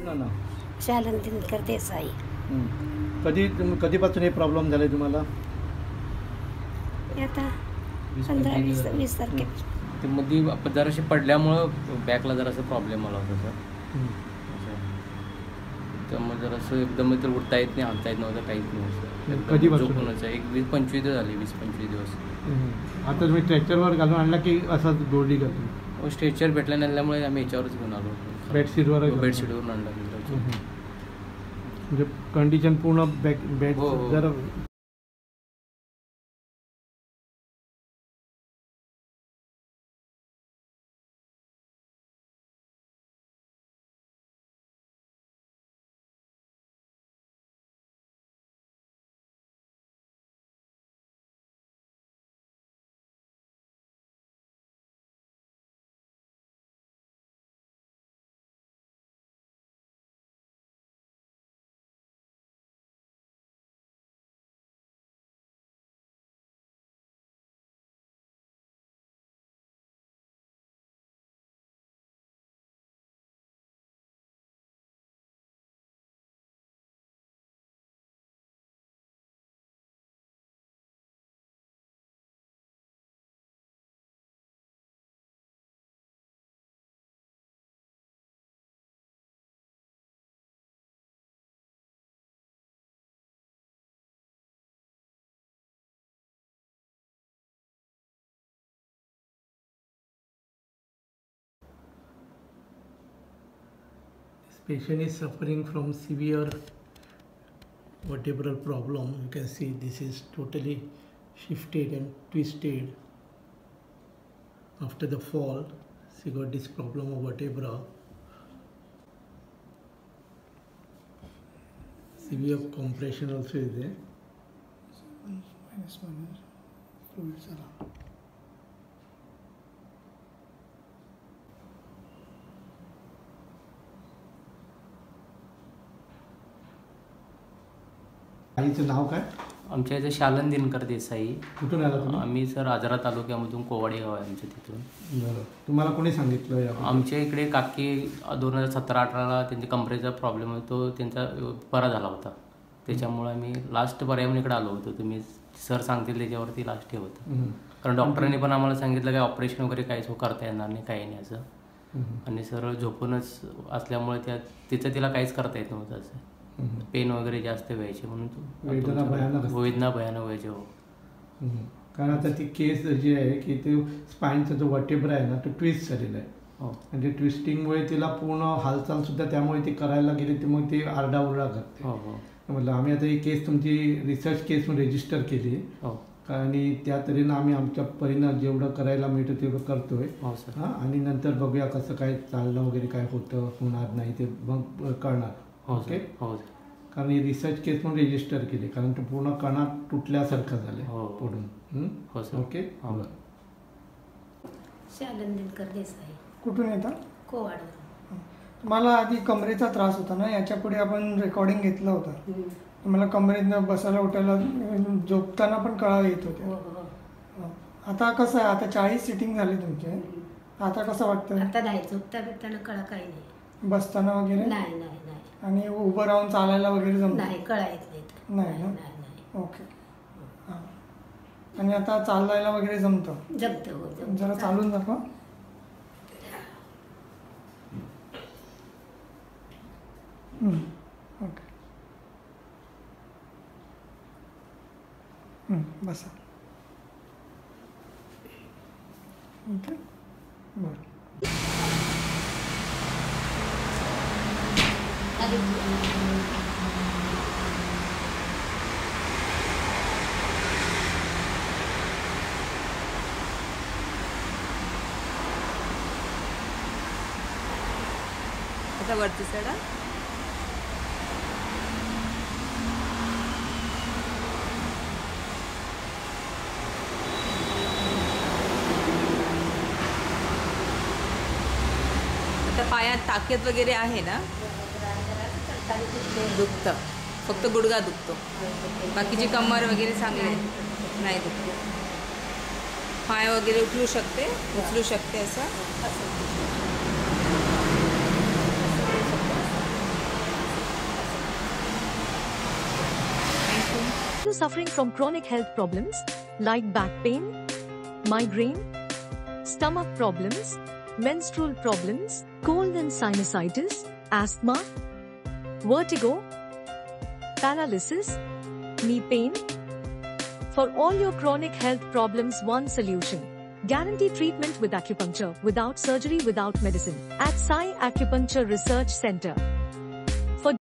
ना ना शालन दिनकर देसाई. कधीपासून हे प्रॉब्लेम झाले तुम्हाला? आता 15-20 तारखे ते मध्ये जराशी पडल्यामुळं बॅकला जरासा प्रॉब्लेम आला होता सर. त्यामुळे जरासं एकदम तर उठता येत नाही, हालता येत नव्हतं, काहीच नाही. कधीपासून? एक 20-25 दिवस झाले. 20-25 दिवस. आता तुम्ही स्ट्रेचरवर घालून आणला की असंच जोडली घालून? स्ट्रेचर भेटला नसल्यामुळे आम्ही याच्यावरच घेऊन आलो. बेडशीटवरून आणला. म्हणजे कंडिशन पूर्ण बेड जरा patient is suffering from severe vertebral problem. You can see this is totally shifted and twisted after the fall. She got this problem of vertebra. Severe compression also is there. आईचं नाव काय? आमच्या इथे शालन दिनकर देसाई. कुठून आला तुम्ही? आम्ही sir Ajara तालुक्यामधून कोवाडे गाव आहे आमच्या तिथून. बरं. तुम्हाला कोणी सांगितलं? आमच्या इकडे काकी 2017-18ला त्यांच्या कमरेचा प्रॉब्लेम होतो, त्यांचा बरा झाला होता. त्याच्यामुळे आम्ही लास्ट पर्यावरणीकडे आलो होतो. तुम्ही सर सांगतील त्याच्यावरती लास्ट हे होतं. कारण डॉक्टरांनी पण आम्हाला सांगितलं काय ऑपरेशन वगैरे काहीच करता येणार नाही, काही नाही असं. आणि सरळ झोपूनच असल्यामुळे तिचं तिला काहीच करता येत नव्हतं. असं पेन वगैरे जास्त व्हायचे म्हणून वेदना भयानक व्हायचे. हो. कारण आता ती केस जी आहे की ते स्पाईनचा जो वर्टेब्रा आहे ना तो ट्विस्ट झालेला आहे. म्हणजे ट्विस्टिंगमुळे तिला पूर्ण हालचाल सुद्धा त्यामुळे ती करायला गेली तर मग ती आरडाओरडा करते. म्हटलं आम्ही आता ही केस तुमची रिसर्च केस म्हणून रजिस्टर केली आणि त्या तऱ्हेनं आम्ही आमच्या परीनं जेवढं करायला मिळतं तेवढं करतोय. आणि नंतर बघूया कसं काय चालणं वगैरे काय होतं होणार नाही ते मग कळणार. ओके. कारण ही रिसर्च केस म्हणून रजिस्टर केली कारण तो पूर्ण कणा तुटल्यासारखं झालं पुढून. ओके. शालन दिनकर देसाई. कुठून येतात? कोवाडवरून. तुम्हाला आधी कमरेचा त्रास होता ना, याच्या पुढे आपण रेकॉर्डिंग घेतलं होतं. तुम्हाला कमरेतनं बसायला उठायला झोपताना पण कळा येत होते. आता कसं आहे? आता 40 सिटिंग झाले तुमचे. आता कसं वाटतं? आता नाही, झोपता बिपताना कळा काही नाही, बसताना वगैरे नाही नाही नाही. आणि उभं राहून चालायला वगैरे जमत नाही, कळा येत नाही ना? ओके. आणि आता चालायला वगैरे जमतं? जमतं. जरा चालून दाखवा. ओके. बसा. ओके. बरं. आता वरती चढा. आता पायात ताकद वगैरे आहे ना? दुखतं, फक्त गुडघा दुखतो, बाकीची कमर वगैरे चांगले नाही दुखतो. पाय वगैरे उचलू शकते असं. suffering from chronic health problems like back pain, migraine, stomach problems, menstrual problems, cold and sinusitis, asthma, vertigo, paralysis, knee pain? For all your chronic health problems, one solution. Guaranteed treatment with acupuncture, without surgery, without medicine. At Sai Acupuncture Research Center.